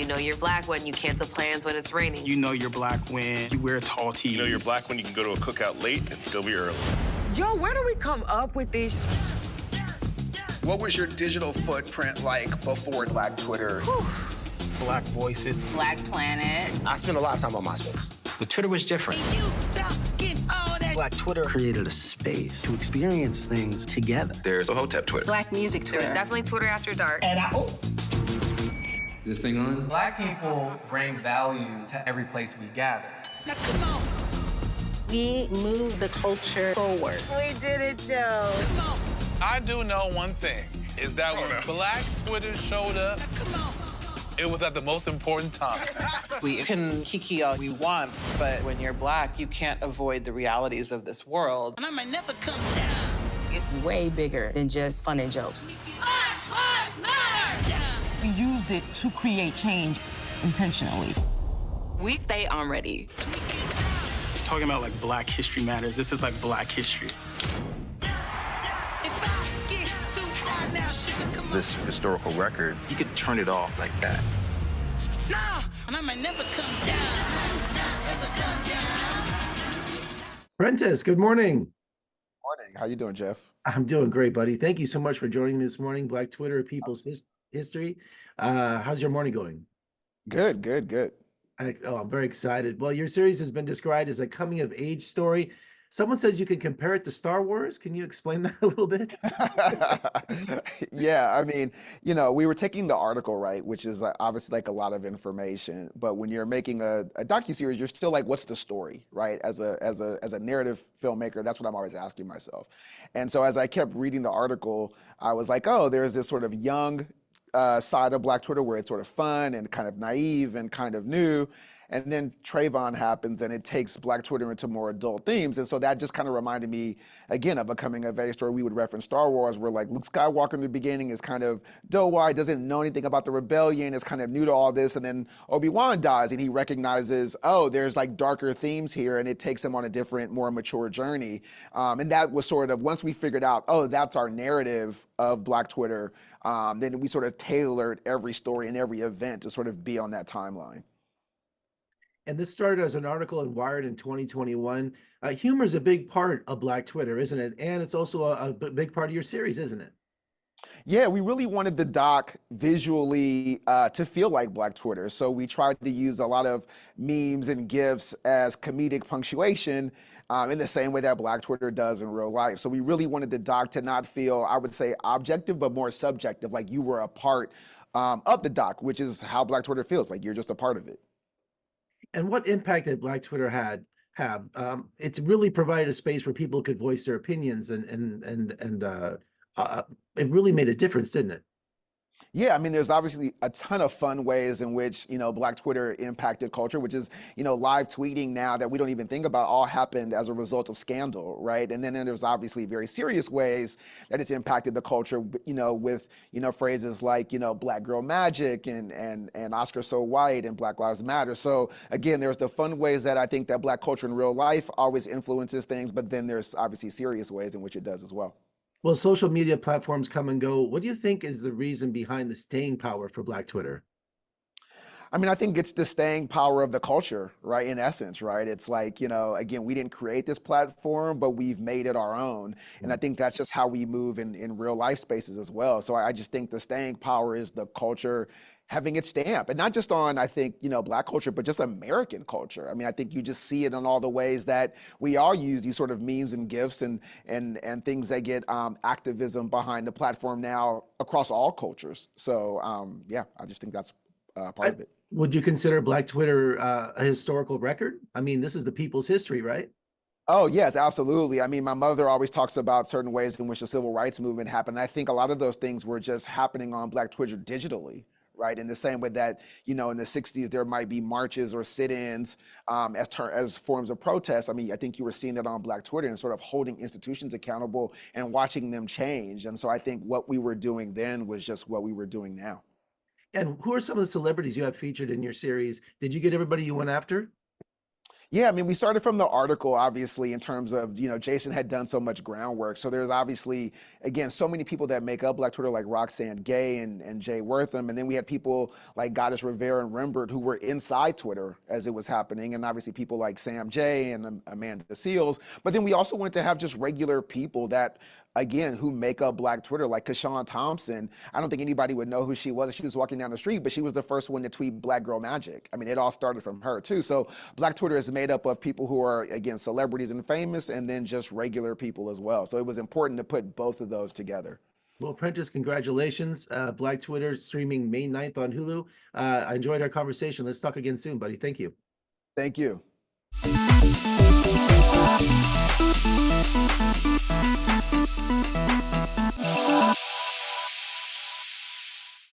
You know you're Black when you cancel plans when it's raining. You know you're Black when you wear tall tees. You know you're Black when you can go to a cookout late and still be early. Yo, where do we come up with these? What was your digital footprint like before Black Twitter? Black voices. Black Planet. I spent a lot of time on MySpace. But Twitter was different. Black Twitter created a space to experience things together. There's a Hotep Twitter. Black music Twitter. There's definitely Twitter after dark. Is this thing on? Black people bring value to every place we gather. Now come on. We move the culture forward. We did it, Joe. I do know one thing, is that when Black Twitter showed up, it was at the most important time. We can kiki all we want, but when you're Black, you can't avoid the realities of this world. And I might never come down. It's way bigger than just fun and jokes. We used it to create change intentionally. We stay on ready. Talking about like Black History Matters. This is like Black history. This historical record, you could turn it off like that. And I might never come down. Prentice, good morning. Morning. How you doing, Jeff? I'm doing great, buddy. Thank you so much for joining me this morning. Black Twitter, People's History. How's your morning going? Good, good, good. I'm very excited. Well, your series has been described as a coming-of-age story. Someone says you can compare it to Star Wars. Can you explain that a little bit? Yeah, I mean, you know, we were taking the article, right, which is obviously like a lot of information. But when you're making a docuseries, you're still like, what's the story, right? As a narrative filmmaker, that's what I'm always asking myself. And so as I kept reading the article, I was like, oh, there's this sort of young side of Black Twitter where it's sort of fun and kind of naive and kind of new. And then Trayvon happens and it takes Black Twitter into more adult themes. And so that just kind of reminded me, again, of a coming of age story. We would reference Star Wars where like Luke Skywalker in the beginning is kind of doe-eyed, doesn't know anything about the rebellion, is kind of new to all this. And then Obi-Wan dies and he recognizes, oh, there's like darker themes here, and it takes him on a different, more mature journey. And that was sort of, once we figured out, oh, that's our narrative of Black Twitter, then we sort of tailored every story and every event to sort of be on that timeline. And this started as an article in Wired in 2021. Humor is a big part of Black Twitter, isn't it? And it's also a big part of your series, isn't it? Yeah, we really wanted the doc visually to feel like Black Twitter. So we tried to use a lot of memes and GIFs as comedic punctuation in the same way that Black Twitter does in real life. So we really wanted the doc to not feel, I would say, objective, but more subjective, like you were a part of the doc, which is how Black Twitter feels, like you're just a part of it. And what impact did Black Twitter have? It's really provided a space where people could voice their opinions, and it really made a difference, didn't it? Yeah, I mean, there's obviously a ton of fun ways in which, you know, Black Twitter impacted culture, which is, you know, live tweeting now that we don't even think about all happened as a result of scandal, right? And then there's obviously very serious ways that it's impacted the culture, you know, with, you know, phrases like, you know, Black Girl Magic and Oscar So White and Black Lives Matter. So again, there's the fun ways that I think that Black culture in real life always influences things, but then there's obviously serious ways in which it does as well. Well, social media platforms come and go. What do you think is the reason behind the staying power for Black Twitter? I mean, I think it's the staying power of the culture, right? In essence, right? It's like, you know, again, we didn't create this platform, but we've made it our own. And I think that's just how we move in real life spaces as well. So I just think the staying power is the culture having its stamp, and not just on, I think, you know, Black culture, but just American culture. I mean, I think you just see it in all the ways that we all use these sort of memes and GIFs and things that get activism behind the platform now across all cultures. So yeah, I just think that's part of it. Would you consider Black Twitter a historical record? I mean, this is the people's history, right? Oh, yes, absolutely. I mean, my mother always talks about certain ways in which the civil rights movement happened. I think a lot of those things were just happening on Black Twitter digitally. Right, in the same way that, you know, in the 60s, there might be marches or sit-ins as forms of protest. I mean, I think you were seeing that on Black Twitter and sort of holding institutions accountable and watching them change. And so I think what we were doing then was just what we were doing now. And who are some of the celebrities you have featured in your series? Did you get everybody you went after? Yeah, I mean, we started from the article, obviously, in terms of, Jason had done so much groundwork. So there's obviously, again, so many people that make up Black Twitter, like Roxanne Gay and Jay Wortham. And then we had people like Goddess Rivera and Rembert who were inside Twitter as it was happening. And obviously people like Sam J and Amanda Seals. But then we also wanted to have just regular people that, again, who make up Black Twitter, like Kashawn Thompson. I don't think anybody would know who she was if she was walking down the street, but she was the first one to tweet Black Girl Magic. I mean, it all started from her too. So Black Twitter is made up of people who are, again, celebrities and famous, and then just regular people as well. So it was important to put both of those together. Well, Prentice, congratulations. Black Twitter streaming May 9th on Hulu. I enjoyed our conversation. Let's talk again soon, buddy. Thank you. Thank you.